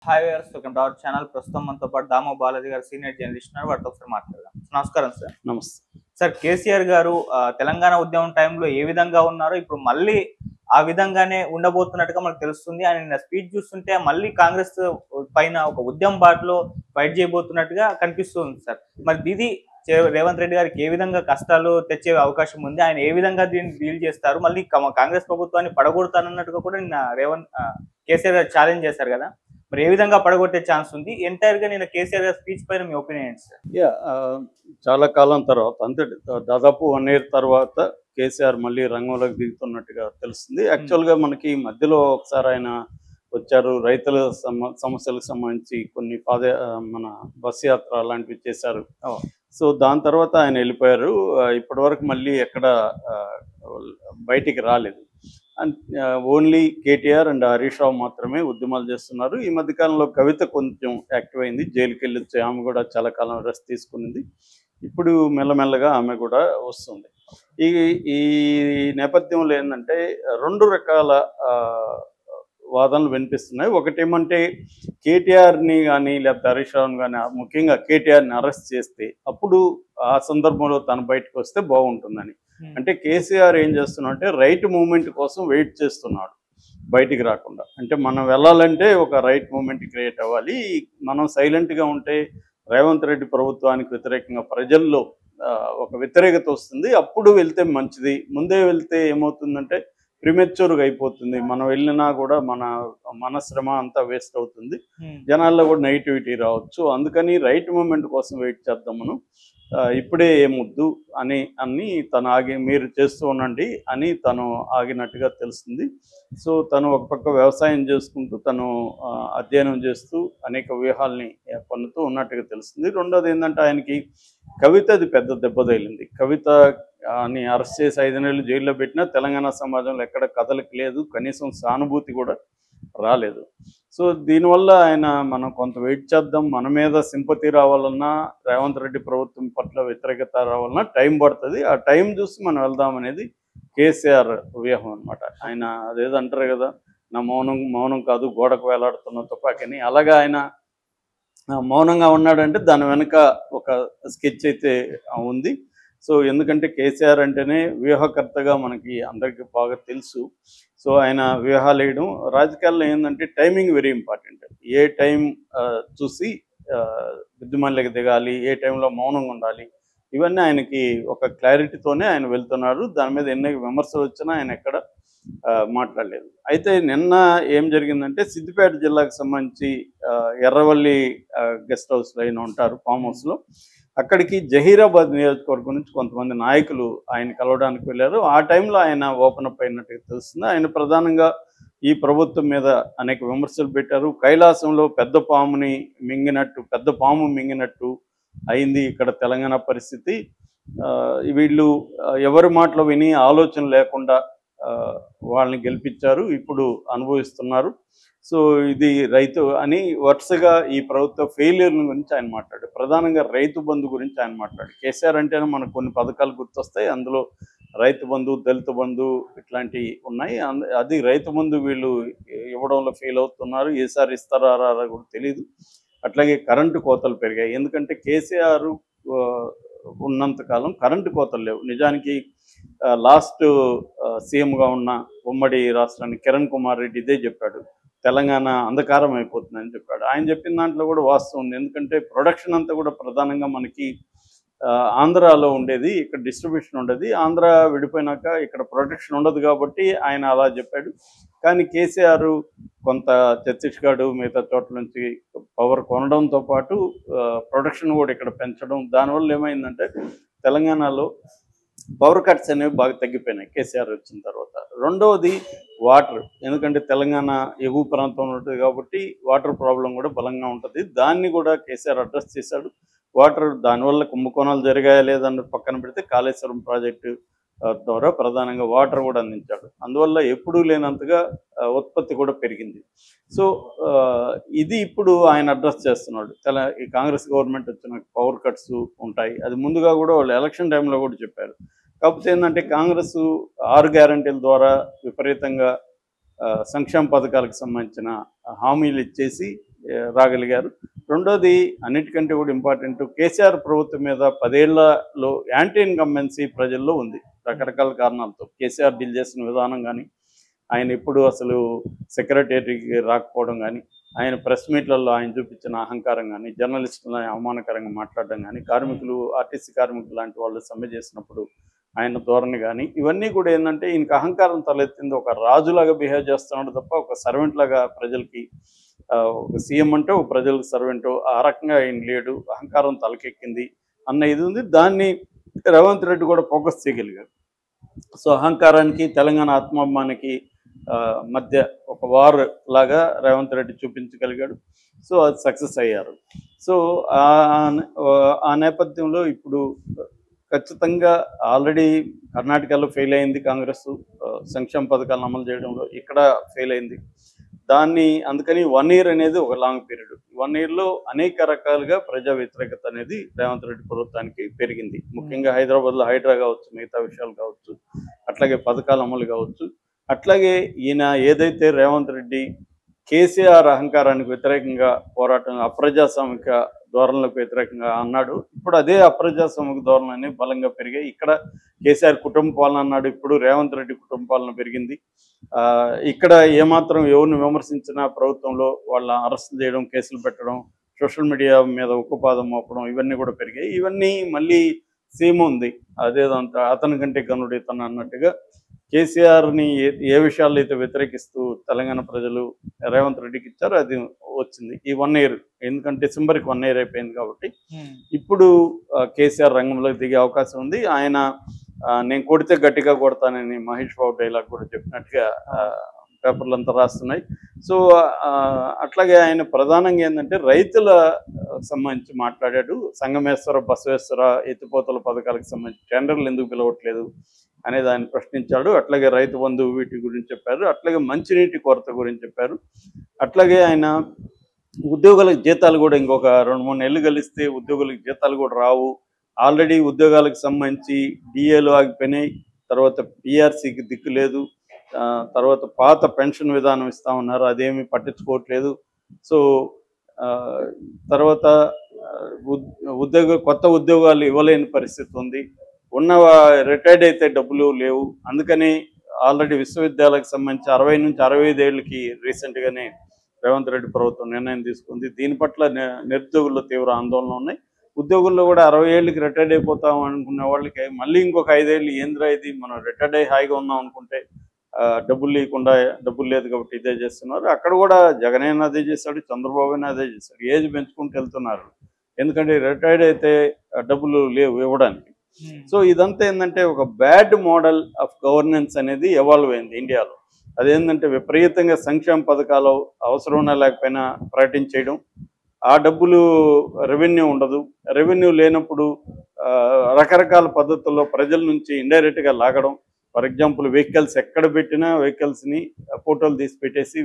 Hi viewers, welcome to our channel. ప్రస్తుతం మనతో పాటు దామో బాలాజీ గారు సీనియర్ జర్నలిస్ట్ ఉన్నారు. వాటితో ఒకసారి మాట్లాడదాం. నమస్కారం సార్. నమస్తే. సార్, కేసీఆర్ గారు తెలంగాణ ఉద్యమం టైంలో ఏ విధంగా ఉన్నారో ఇప్పుడు మళ్ళీ ఆ విధంగానే ఉండబోతున్నట్టుగా మనకు తెలుస్తుంది. ఆయన స్పీచ్ చూస్తుంటే మళ్ళీ కాంగ్రెస్ పైన ఒక ఉద్యమం బాటలో ఫైట్ చేయబోతున్నట్టుగా కనిపిస్తుంది సార్. మరి ఇది రేవంత్ రెడ్డి గారికి ఏ విధంగా కష్టాలు తెచ్చే అవకాశం ఉంది? ఆయన ఏ విధంగా దీన్ని డీల్ చేస్తారు? మళ్ళీ కాంగ్రెస్ ప్రభుత్వాన్ని పడగొడతానన్నట్టుగా కూడా నిన్న కేసీఆర్ గారు ఛాలెంజ్ చేశారు కదా. మరి ఏ విధంగా పడగొట్టే ఛాన్స్ ఉంది? ఎంటైర్ గా నేను కేసీఆర్ గారి స్పీచ్ పైన మీ ఒపీనియన్ ఏంటి సార్? చాలా కాలం తర్వాత అంటే దాదాపు 1 year తర్వాత కేసీఆర్ మళ్ళీ రంగంలోకి దిగుతున్నట్టుగా తెలుస్తుంది. యాక్చువల్గా మనకి మధ్యలో ఒకసారి ఆయన వచ్చారు, రైతుల సమస్యలకు సంబంధించి కొన్ని మన బస్ యాత్ర అలాంటివి చేశారు. సో దాని తర్వాత ఆయన వెళ్ళిపోయారు. ఇప్పటి వరకు మళ్ళీ ఎక్కడ బయటికి రాలేదు. ఓన్లీ కేటీఆర్ అండ్ హరీష్ రావు మాత్రమే ఉద్యమాలు చేస్తున్నారు. ఈ మధ్యకాలంలో కవిత కొంచెం యాక్టివ్ అయింది, జైలుకి వెళ్ళొచ్చి ఆమె కూడా చాలా కాలం రెస్ట్ తీసుకునింది. ఇప్పుడు మెల్లమెల్లగా ఆమె కూడా వస్తుంది. ఈ ఈ నేపథ్యంలో ఏంటంటే 2 రకాల వాదనలు వినిపిస్తున్నాయి. ఒకటేమంటే కేటీఆర్ని కానీ లేకపోతే హరీష్ రావుని కానీ, ముఖ్యంగా కేటీఆర్ని అరెస్ట్ చేస్తే అప్పుడు ఆ సందర్భంలో తను బయటకు వస్తే బాగుంటుందని. అంటే కేసీఆర్ ఏం చేస్తున్నాడంటే రైట్ మూమెంట్ కోసం వెయిట్ చేస్తున్నాడు బయటికి రాకుండా. అంటే మనం వెళ్ళాలంటే ఒక రైట్ మూమెంట్ క్రియేట్ అవ్వాలి. మనం సైలెంట్గా ఉంటే రేవంత్ రెడ్డి ప్రభుత్వానికి వ్యతిరేకంగా ప్రజల్లో ఒక వ్యతిరేకత వస్తుంది. అప్పుడు వెళ్తే మంచిది. ముందే వెళ్తే ఏమవుతుందంటే ప్రిమెచ్యూర్గా అయిపోతుంది. మనం వెళ్ళినా కూడా మన శ్రమ అంతా వేస్ట్ అవుతుంది. జనాల్లో కూడా నెగిటివిటీ రావచ్చు. అందుకని రైట్ మూమెంట్ కోసం వెయిట్ చేద్దాం మనం. ఇప్పుడే ఏమొద్దు అని తను మీరు చేస్తూ ఉండండి అని తను ఆగినట్టుగా తెలుస్తుంది. సో తను ఒక పక్క వ్యవసాయం చేసుకుంటూ తను అధ్యయనం చేస్తూ అనేక వ్యూహాల్ని పన్నుతూ ఉన్నట్టుగా తెలుస్తుంది. రెండోది ఏంటంటే ఆయనకి కవితది పెద్ద దెబ్బ తగిలింది. కవిత అని అరెస్ట్ చేసి 5 నెలలు జైల్లో పెట్టినా తెలంగాణ సమాజంలో ఎక్కడ కదలిక లేదు, కనీసం సానుభూతి కూడా రాలేదు. సో దీనివల్ల మనం కొంత వెయిట్ చేద్దాం, మన మీద సింపతి రావాలన్నా రేవంత్ రెడ్డి ప్రభుత్వం పట్ల వ్యతిరేకత రావాలన్నా టైం పడుతుంది. ఆ టైం చూసి మనం వెళ్దాం అనేది కేసీఆర్ వ్యూహం అనమాట. ఆయన అదేదో అంటారు కదా, నా మౌనం కాదు గోడకు వేలాడుతున్న తుపాకీని. అలాగా ఆయన మౌనంగా ఉన్నాడంటే దాని వెనుక ఒక స్కెచ్ అయితే ఉంది. సో ఎందుకంటే కేసీఆర్ అంటేనే వ్యూహకర్తగా మనకి అందరికీ బాగా తెలుసు. సో ఆయన వ్యూహాలు వేయడం రాజకీయాల్లో ఏంటంటే టైమింగ్ వెరీ ఇంపార్టెంట్. ఏ టైం చూసి బుద్ధిమల్లికి దిగాలి, ఏ టైంలో మౌనంగా ఉండాలి, ఇవన్నీ ఆయనకి ఒక క్లారిటీతోనే ఆయన వెళ్తున్నారు. దాని మీద ఎన్ని విమర్శలు వచ్చినా ఆయన ఎక్కడ మాట్లాడలేదు. అయితే నిన్న ఏం జరిగిందంటే సిద్దిపేట జిల్లాకు సంబంధించి ఎర్రవల్లి గెస్ట్ హౌస్లో ఆయన ఉంటారు, ఫామ్ హౌస్లో. అక్కడికి జహీరాబాద్ నియోజకవర్గం నుంచి కొంతమంది నాయకులు ఆయన కలవడానికి వెళ్ళారు. ఆ టైంలో ఆయన ఓపెన్ అప్ అయినట్టుగా తెలుస్తుంది. ఆయన ప్రధానంగా ఈ ప్రభుత్వం మీద అనేక విమర్శలు పెట్టారు. కైలాసంలో పెద్ద పాము మింగినట్టు అయింది ఇక్కడ తెలంగాణ పరిస్థితి. వీళ్ళు ఎవరి మాటలు విని ఆలోచన లేకుండా వాళ్ళని గెలిపించారు, ఇప్పుడు అనుభవిస్తున్నారు. సో ఇది రైతు అని వరుసగా ఈ ప్రభుత్వ ఫెయిల్యూర్ గురించి ఆయన మాట్లాడారు. ప్రధానంగా రైతు బంధు గురించి ఆయన మాట్లాడారు. కేసీఆర్ అంటేనే మనకు కొన్ని పథకాలు గుర్తొస్తాయి. అందులో రైతు బంధు, దళిత బంధు ఇట్లాంటివి ఉన్నాయి. అది రైతు బంధు వీళ్ళు ఇవ్వడంలో ఫెయిల్ అవుతున్నారు. ఏసారి ఇస్తారా కూడా తెలియదు. అట్లాగే కరెంటు కోతలు పెరిగాయి. ఎందుకంటే కేసీఆర్ ఉన్నంతకాలం కరెంటు కోతలు లేవు. నిజానికి లాస్ట్ సీఎంగా ఉన్న ఉమ్మడి రాష్ట్రానికి కిరణ్ కుమార్ రెడ్డి ఇదే చెప్పాడు, తెలంగాణ అంధకారం అయిపోతుందని చెప్పాడు. ఆయన చెప్పిన దాంట్లో కూడా వాస్తవం ఉంది. ఎందుకంటే ప్రొడక్షన్ అంతా కూడా ప్రధానంగా మనకి ఆంధ్రాలో ఉండేది, ఇక్కడ డిస్ట్రిబ్యూషన్ ఉండేది. ఆంధ్ర విడిపోయినాక ఇక్కడ ప్రొడక్షన్ ఉండదు కాబట్టి ఆయన అలా చెప్పాడు. కానీ కేసీఆర్ కొంత ఛత్తీస్గఢ్ మిగతా చోట్ల నుంచి పవర్ కొనడంతో పాటు ప్రొడక్షన్ కూడా ఇక్కడ పెంచడం, దానివల్ల ఏమైందంటే తెలంగాణలో పవర్ కట్స్ అనేవి బాగా తగ్గిపోయినాయి కేసీఆర్ వచ్చిన తర్వాత. రెండవది వాటర్. ఎందుకంటే తెలంగాణ ఎగువ ప్రాంతంలో ఉంటుంది కాబట్టి వాటర్ ప్రాబ్లం కూడా బలంగా ఉంటుంది. దాన్ని కూడా కేసీఆర్ అడ్రస్ చేశాడు. వాటర్ దానివల్ల కుంభకోణాలు జరిగాయా లేదన్న పక్కన పెడితే కాళేశ్వరం ప్రాజెక్టు ద్వారా ప్రధానంగా వాటర్ కూడా అందించాడు. అందువల్ల ఎప్పుడూ లేనంతగా ఉత్పత్తి కూడా పెరిగింది. సో ఇది ఇప్పుడు ఆయన అడ్రస్ చేస్తున్నాడు. ఈ కాంగ్రెస్ గవర్నమెంట్ వచ్చిన పవర్ కట్స్ ఉంటాయి, అది ముందుగా కూడా వాళ్ళు ఎలక్షన్ టైంలో కూడా చెప్పారు. కాకపోతే ఏంటంటే కాంగ్రెస్ 6 గ్యారంటీల ద్వారా విపరీతంగా సంక్షేమ పథకాలకు సంబంధించిన హామీలు ఇచ్చేసి రాగలిగారు. రెండోది అన్నిటికంటే కూడా ఇంపార్టెంట్, కేసీఆర్ ప్రభుత్వం మీద 10 ఏళ్లలో యాంటీ ఇన్కంబెన్సీ ప్రజల్లో ఉంది రకరకాల కారణాలతో. కేసీఆర్ డీల్ చేసిన విధానం కానీ, ఆయన ఇప్పుడు అసలు సెక్రటేరియట్కి రాకపోవడం కానీ, ఆయన ప్రెస్ మీట్లలో ఆయన చూపించిన అహంకారం కానీ, జర్నలిస్టులను అవమానకరంగా మాట్లాడడం కానీ, కార్మికులు ఆర్టీసీ కార్మికులు లాంటి వాళ్ళు సమ్మె చేసినప్పుడు ఆయన ధోరణి కానీ, ఇవన్నీ కూడా ఏంటంటే ఈయనకి అహంకారం తలెత్తింది. ఒక రాజులాగా బిహేవ్ చేస్తున్నాడు తప్ప ఒక సర్వెంట్ లాగా ప్రజలకి, ఒక సీఎం అంటే ఒక ప్రజలకు సర్వెంట్, ఆ రకంగా ఆయన లేడు, అహంకారం తలకెక్కింది అన్న ఇది ఉంది. దాన్ని రేవంత్ రెడ్డి కూడా ఫోకస్ చేయగలిగాడు. సో అహంకారానికి తెలంగాణ ఆత్మాభిమానికి మధ్య ఒక వార్ లాగా రేవంత్ రెడ్డి చూపించగలిగాడు. సో అది సక్సెస్ అయ్యారు. సో ఆ నేపథ్యంలో ఇప్పుడు ఖచ్చితంగా ఆల్రెడీ కర్ణాటకలో ఫెయిల్ అయింది కాంగ్రెస్ సంక్షేమ పథకాలను అమలు చేయడంలో, ఇక్కడ ఫెయిల్ అయింది. అందుకని 1 year అనేది ఒక లాంగ్ పీరియడ్. 1 yearలో అనేక రకాలుగా ప్రజా వ్యతిరేకత అనేది రేవంత్ రెడ్డి ప్రభుత్వానికి పెరిగింది. ముఖ్యంగా హైదరాబాద్లో హైడ్రా కావచ్చు, మిగతా విషయాలు కావచ్చు, అట్లాగే పథకాల అమలు కావచ్చు. అట్లాగే ఈయన ఏదైతే రేవంత్ రెడ్డి కేసీఆర్ అహంకారానికి వ్యతిరేకంగా పోరాటం, అప్రజాస్వామిక ధోరణులకు వ్యతిరేకంగా అన్నాడు, ఇప్పుడు అదే అప్రజాస్వామిక ధోరణులన్నీ బలంగా పెరిగాయి. ఇక్కడ కేసీఆర్ కుటుంబ పాలన అన్నాడు, ఇప్పుడు రేవంత్ రెడ్డి కుటుంబ పాలన పెరిగింది. ఇక్కడ ఏమాత్రం ఎవరిని విమర్శించినా ప్రభుత్వంలో వాళ్ళ అరెస్ట్ చేయడం, కేసులు పెట్టడం, సోషల్ మీడియా మీద ఉక్కుపాదం మోపడం, ఇవన్నీ కూడా పెరిగాయి. ఇవన్నీ మళ్ళీ సేమ్ ఉంది, అదేదంతా అతని కంటే గనుడు ఇతను అన్నట్టుగా కేసీఆర్ని ఏ విషయాల్లో అయితే వ్యతిరేకిస్తూ తెలంగాణ ప్రజలు రేవంత్ రెడ్డికి ఇచ్చారో అది వచ్చింది ఈ 1 year. ఎందుకంటే డిసెంబర్కి 1 year అయిపోయింది కాబట్టి ఇప్పుడు కేసీఆర్ రంగంలోకి దిగే అవకాశం ఉంది. ఆయన నేను కొడితే గట్టిగా కొడతానని మహేష్ బాబు డైలాగ్ కూడా చెప్పినట్టుగా పేపర్లు అంతా రాస్తున్నాయి. సో అట్లాగే ఆయన ప్రధానంగా ఏంటంటే రైతుల సంబంధించి మాట్లాడాడు. సంగమేశ్వర, బసవేశ్వర ఎత్తిపోతల పథకాలకు సంబంధించి టెండర్లు ఎందుకు పిలవట్లేదు అనేది ఆయన ప్రశ్నించాడు. అట్లాగే రైతు బంధువు వీటి గురించి చెప్పారు. అట్లాగే మంచినీటి కొరత గురించి చెప్పారు. అట్లాగే ఆయన ఉద్యోగులకు జీతాలు కూడా ఇంకొక 2-3 నెలలు కలిస్తే ఉద్యోగులకు జీతాలు కూడా రావు, ఆల్రెడీ ఉద్యోగాలకు సంబంధించి డిఏలు ఆగిపోయినాయి, తర్వాత పిఆర్సీకి దిక్కు లేదు, తర్వాత పాత పెన్షన్ విధానం ఇస్తామన్నారు, అదేమీ పట్టించుకోవట్లేదు. సో తర్వాత కొత్త ఉద్యోగాలు ఇవ్వలేని పరిస్థితి ఉంది, ఉన్న రిటైర్డ్ అయితే డబ్బులు లేవు. అందుకని ఆల్రెడీ విశ్వవిద్యాలయాలకు సంబంధించి 60 నుంచి 65 ఏళ్ళకి రీసెంట్గానే రేవంత్ రెడ్డి ప్రభుత్వం నిర్ణయం తీసుకుంది. దీని పట్ల నిరుద్యోగుల్లో తీవ్ర ఆందోళన ఉన్నాయి. ఉద్యోగుల్లో కూడా 60 ఏళ్ళకి రిటైర్డ్ అయిపోతాం అనుకునే వాళ్ళకి మళ్ళీ ఇంకొక 5 ఏళ్ళు ఏంద్రా ఇది, మనం రిటైర్డ్ అయ్యి హాయిగా ఉన్నాం అనుకుంటే డబ్బులు లేకుండా, డబ్బులు లేదు కాబట్టి ఇదే చేస్తున్నారు. అక్కడ కూడా జగన్ అయినా అదే చేశాడు, చంద్రబాబు అయినా అదే చేశాడు. ఏజ్ పెంచుకుంటూ వెళ్తున్నారు, ఎందుకంటే రిటైర్డ్ అయితే డబ్బులు లేవు ఇవ్వడానికి. సో ఇదంతా ఏంటంటే ఒక బ్యాడ్ మోడల్ ఆఫ్ గవర్నెన్స్ అనేది ఎవాల్వ్ అయింది ఇండియాలో. అదేంటంటే విపరీతంగా సంక్షేమ పథకాలు అవసరం లేకపోయినా ప్రకటించేయడం, ఆ డబ్బులు రెవెన్యూ ఉండదు, రెవెన్యూ లేనప్పుడు రకరకాల పద్ధతుల్లో ప్రజల నుంచి ఇండైరెక్ట్గా లాగడం. ఫర్ ఎగ్జాంపుల్ వెహికల్స్ ఎక్కడ పెట్టినా వెహికల్స్ని ఫోటోలు తీసి పెట్టేసి